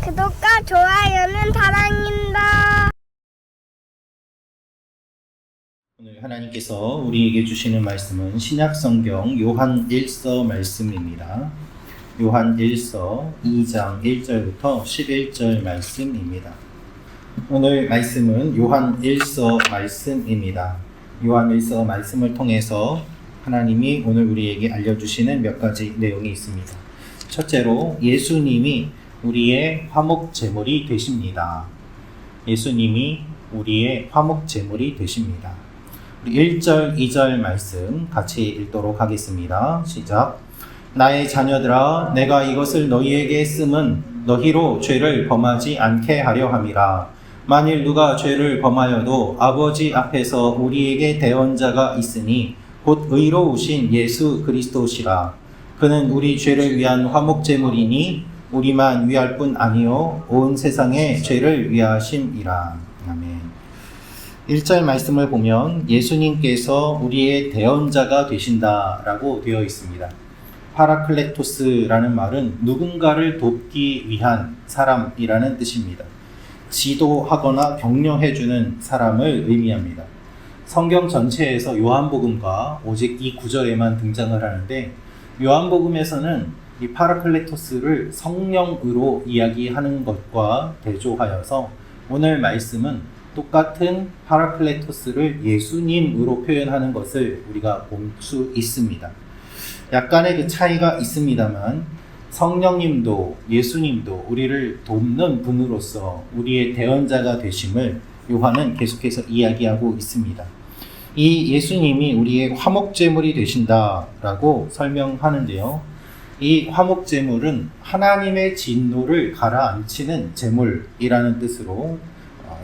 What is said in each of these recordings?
구독과 좋아요는 사랑입니다. 오늘 하나님께서 우리에게 주시는 말씀은 신약성경 요한 1서 말씀입니다. 요한 1서 2장 1절부터 11절 말씀입니다. 오늘 말씀은 요한 1서 말씀입니다. 요한 1서 말씀을 통해서 하나님이 오늘 우리에게 알려주시는 몇 가지 내용이 있습니다. 첫째로 예수님이 우리의 화목제물이 되십니다. 예수님이 우리의 화목제물이 되십니다. 1절, 2절 말씀 같이 읽도록 하겠습니다. 시작. 나의 자녀들아, 내가 이것을 너희에게 쓰면 너희로 죄를 범하지 않게 하려 함이라. 만일 누가 죄를 범하여도 아버지 앞에서 우리에게 대언자가 있으니 곧 의로우신 예수 그리스도시라. 그는 우리 죄를 위한 화목제물이니 우리만 위할 뿐 아니요 온 세상의 죄를 위하심이라. 아멘. 1절 말씀을 보면 예수님께서 우리의 대언자가 되신다라고 되어 있습니다. 파라클레토스라는 말은 누군가를 돕기 위한 사람이라는 뜻입니다. 지도하거나 격려해주는 사람을 의미합니다. 성경 전체에서 요한복음과 오직 이 구절에만 등장을 하는데, 요한복음에서는 이 파라클레토스를 성령으로 이야기하는 것과 대조하여서 오늘 말씀은 똑같은 파라클레토스를 예수님으로 표현하는 것을 우리가 볼 수 있습니다. 약간의 그 차이가 있습니다만 성령님도 예수님도 우리를 돕는 분으로서 우리의 대언자가 되심을 요한은 계속해서 이야기하고 있습니다. 이 예수님이 우리의 화목제물이 되신다라고 설명하는데요. 이 화목제물은 하나님의 진노를 가라앉히는 제물이라는 뜻으로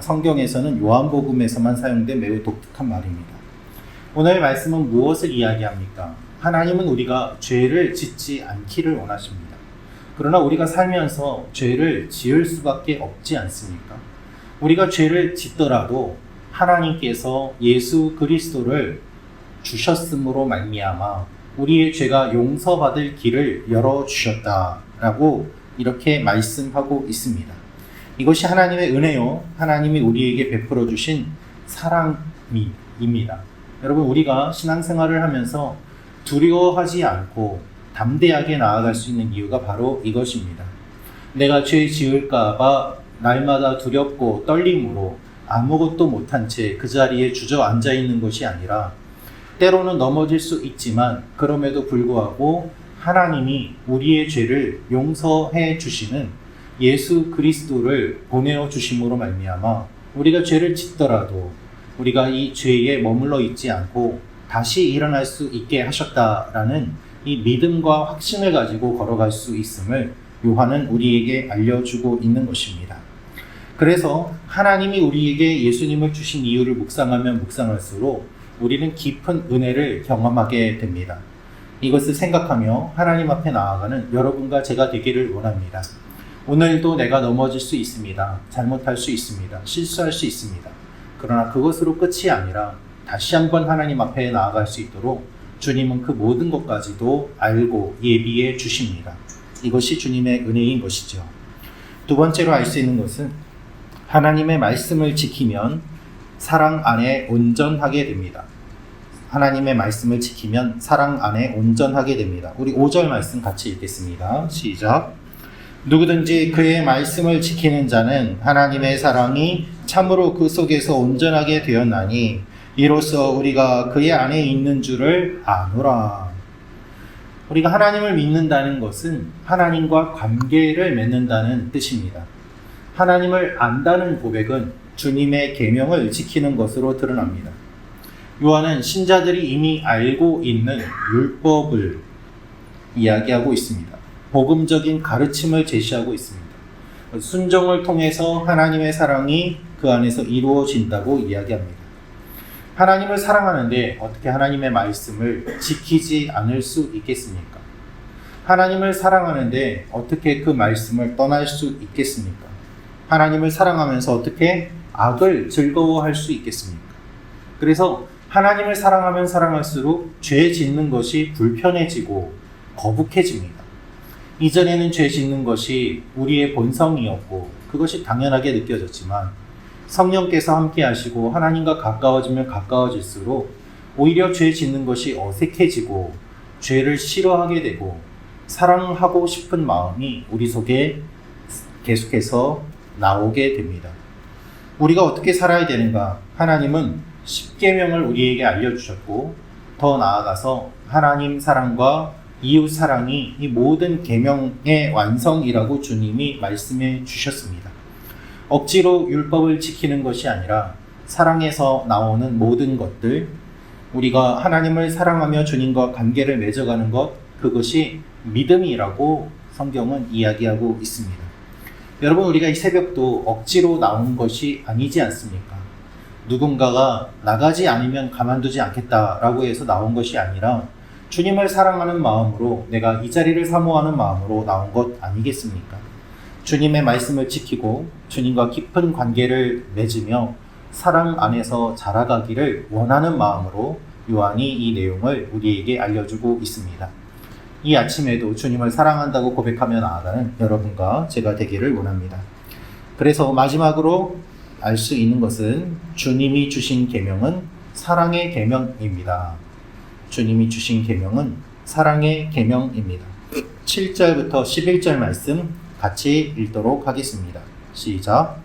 성경에서는 요한복음에서만 사용된 매우 독특한 말입니다. 오늘 말씀은 무엇을 이야기합니까? 하나님은 우리가 죄를 짓지 않기를 원하십니다. 그러나 우리가 살면서 죄를 지을 수밖에 없지 않습니까? 우리가 죄를 짓더라도 하나님께서 예수 그리스도를 주셨음으로 말미암아 우리의 죄가 용서받을 길을 열어주셨다라고 이렇게 말씀하고 있습니다. 이것이 하나님의 은혜요, 하나님이 우리에게 베풀어 주신 사랑입니다. 여러분, 우리가 신앙생활을 하면서 두려워하지 않고 담대하게 나아갈 수 있는 이유가 바로 이것입니다. 내가 죄 지을까 봐 날마다 두렵고 떨림으로 아무것도 못한 채 그 자리에 주저앉아 있는 것이 아니라, 때로는 넘어질 수 있지만 그럼에도 불구하고 하나님이 우리의 죄를 용서해 주시는 예수 그리스도를 보내어 주심으로 말미암아 우리가 죄를 짓더라도 우리가 이 죄에 머물러 있지 않고 다시 일어날 수 있게 하셨다라는 이 믿음과 확신을 가지고 걸어갈 수 있음을 요한은 우리에게 알려주고 있는 것입니다. 그래서 하나님이 우리에게 예수님을 주신 이유를 묵상하면 묵상할수록 우리는 깊은 은혜를 경험하게 됩니다. 이것을 생각하며 하나님 앞에 나아가는 여러분과 제가 되기를 원합니다. 오늘도 내가 넘어질 수 있습니다. 잘못할 수 있습니다. 실수할 수 있습니다. 그러나 그것으로 끝이 아니라 다시 한번 하나님 앞에 나아갈 수 있도록 주님은 그 모든 것까지도 알고 예비해 주십니다. 이것이 주님의 은혜인 것이죠. 두 번째로 알 수 있는 것은 하나님의 말씀을 지키면 사랑 안에 온전하게 됩니다. 하나님의 말씀을 지키면 사랑 안에 온전하게 됩니다. 우리 5절 말씀 같이 읽겠습니다. 시작. 누구든지 그의 말씀을 지키는 자는 하나님의 사랑이 참으로 그 속에서 온전하게 되었나니 이로써 우리가 그의 안에 있는 줄을 아노라. 우리가 하나님을 믿는다는 것은 하나님과 관계를 맺는다는 뜻입니다. 하나님을 안다는 고백은 주님의 계명을 지키는 것으로 드러납니다. 요한은 신자들이 이미 알고 있는 율법을 이야기하고 있습니다. 복음적인 가르침을 제시하고 있습니다. 순종을 통해서 하나님의 사랑이 그 안에서 이루어진다고 이야기합니다. 하나님을 사랑하는데 어떻게 하나님의 말씀을 지키지 않을 수 있겠습니까? 하나님을 사랑하는데 어떻게 그 말씀을 떠날 수 있겠습니까? 하나님을 사랑하면서 어떻게 악을 즐거워할 수 있겠습니까? 그래서 하나님을 사랑하면 사랑할수록 죄 짓는 것이 불편해지고 거북해집니다. 이전에는 죄 짓는 것이 우리의 본성이었고 그것이 당연하게 느껴졌지만 성령께서 함께 하시고 하나님과 가까워지면 가까워질수록 오히려 죄 짓는 것이 어색해지고 죄를 싫어하게 되고 사랑하고 싶은 마음이 우리 속에 계속해서 나오게 됩니다. 우리가 어떻게 살아야 되는가? 하나님은 십계명을 우리에게 알려주셨고 더 나아가서 하나님 사랑과 이웃 사랑이 이 모든 계명의 완성이라고 주님이 말씀해 주셨습니다. 억지로 율법을 지키는 것이 아니라 사랑에서 나오는 모든 것들, 우리가 하나님을 사랑하며 주님과 관계를 맺어가는 것, 그것이 믿음이라고 성경은 이야기하고 있습니다. 여러분, 우리가 이 새벽도 억지로 나온 것이 아니지 않습니까? 누군가가 나가지 않으면 가만두지 않겠다라고 해서 나온 것이 아니라 주님을 사랑하는 마음으로, 내가 이 자리를 사모하는 마음으로 나온 것 아니겠습니까? 주님의 말씀을 지키고 주님과 깊은 관계를 맺으며 사랑 안에서 자라가기를 원하는 마음으로 요한이 이 내용을 우리에게 알려주고 있습니다. 이 아침에도 주님을 사랑한다고 고백하며 나아가는 여러분과 제가 되기를 원합니다. 그래서 마지막으로 알 수 있는 것은 주님이 주신 계명은 사랑의 계명입니다. 주님이 주신 계명은 사랑의 계명입니다. 7절부터 11절 말씀 같이 읽도록 하겠습니다. 시작.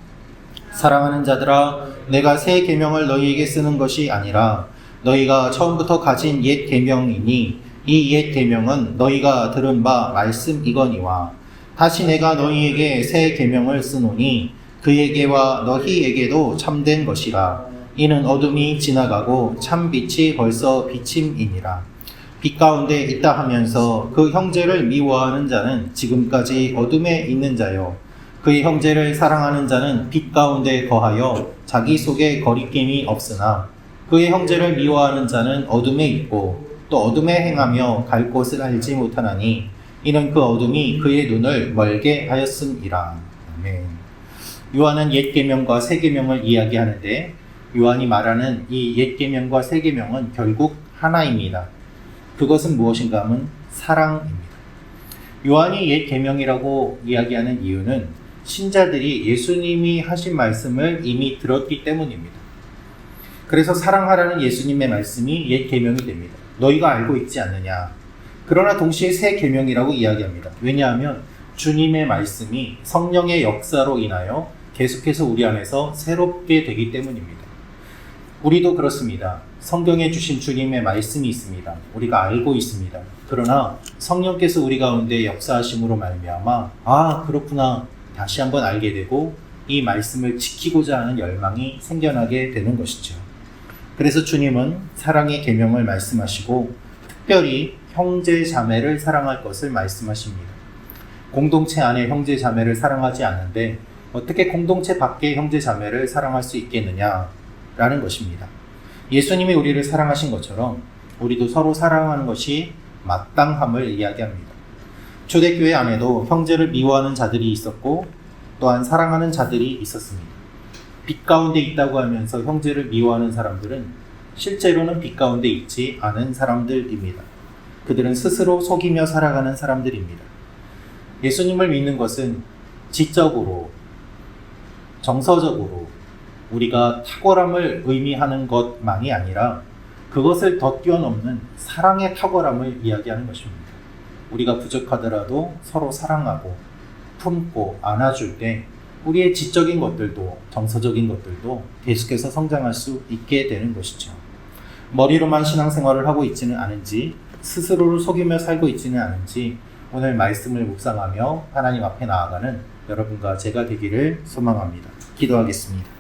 사랑하는 자들아, 내가 새 계명을 너희에게 쓰는 것이 아니라 너희가 처음부터 가진 옛 계명이니 이 옛 계명은 너희가 들은 바 말씀이거니와 다시 내가 너희에게 새 계명을 쓰노니 그에게와 너희에게도 참된 것이라. 이는 어둠이 지나가고 참 빛이 벌써 비침이니라. 빛 가운데 있다 하면서 그 형제를 미워하는 자는 지금까지 어둠에 있는 자요, 그의 형제를 사랑하는 자는 빛 가운데 거하여 자기 속에 거리낌이 없으나 그의 형제를 미워하는 자는 어둠에 있고 또 어둠에 행하며 갈 곳을 알지 못하나니 이는 그 어둠이 그의 눈을 멀게 하였음이라. 아멘. 요한은 옛 계명과 새 계명을 이야기하는데 요한이 말하는 이 옛 계명과 새 계명은 결국 하나입니다. 그것은 무엇인가 하면 사랑입니다. 요한이 옛 계명이라고 이야기하는 이유는 신자들이 예수님이 하신 말씀을 이미 들었기 때문입니다. 그래서 사랑하라는 예수님의 말씀이 옛 계명이 됩니다. 너희가 알고 있지 않느냐. 그러나 동시에 새 계명이라고 이야기합니다. 왜냐하면 주님의 말씀이 성령의 역사로 인하여 계속해서 우리 안에서 새롭게 되기 때문입니다. 우리도 그렇습니다. 성경에 주신 주님의 말씀이 있습니다. 우리가 알고 있습니다. 그러나 성령께서 우리 가운데 역사하심으로 말미암아 그렇구나 다시 한번 알게 되고 이 말씀을 지키고자 하는 열망이 생겨나게 되는 것이죠. 그래서 주님은 사랑의 계명을 말씀하시고 특별히 형제 자매를 사랑할 것을 말씀하십니다. 공동체 안에 형제 자매를 사랑하지 않는데 어떻게 공동체 밖의 형제 자매를 사랑할 수 있겠느냐라는 것입니다. 예수님이 우리를 사랑하신 것처럼 우리도 서로 사랑하는 것이 마땅함을 이야기합니다. 초대교회 안에도 형제를 미워하는 자들이 있었고 또한 사랑하는 자들이 있었습니다. 빛 가운데 있다고 하면서 형제를 미워하는 사람들은 실제로는 빛 가운데 있지 않은 사람들입니다. 그들은 스스로 속이며 살아가는 사람들입니다. 예수님을 믿는 것은 지적으로, 정서적으로 우리가 탁월함을 의미하는 것만이 아니라 그것을 더 뛰어넘는 사랑의 탁월함을 이야기하는 것입니다. 우리가 부족하더라도 서로 사랑하고 품고 안아줄 때 우리의 지적인 것들도 정서적인 것들도 계속해서 성장할 수 있게 되는 것이죠. 머리로만 신앙생활을 하고 있지는 않은지 스스로를 속이며 살고 있지는 않은지 오늘 말씀을 묵상하며 하나님 앞에 나아가는 여러분과 제가 되기를 소망합니다. 기도하겠습니다.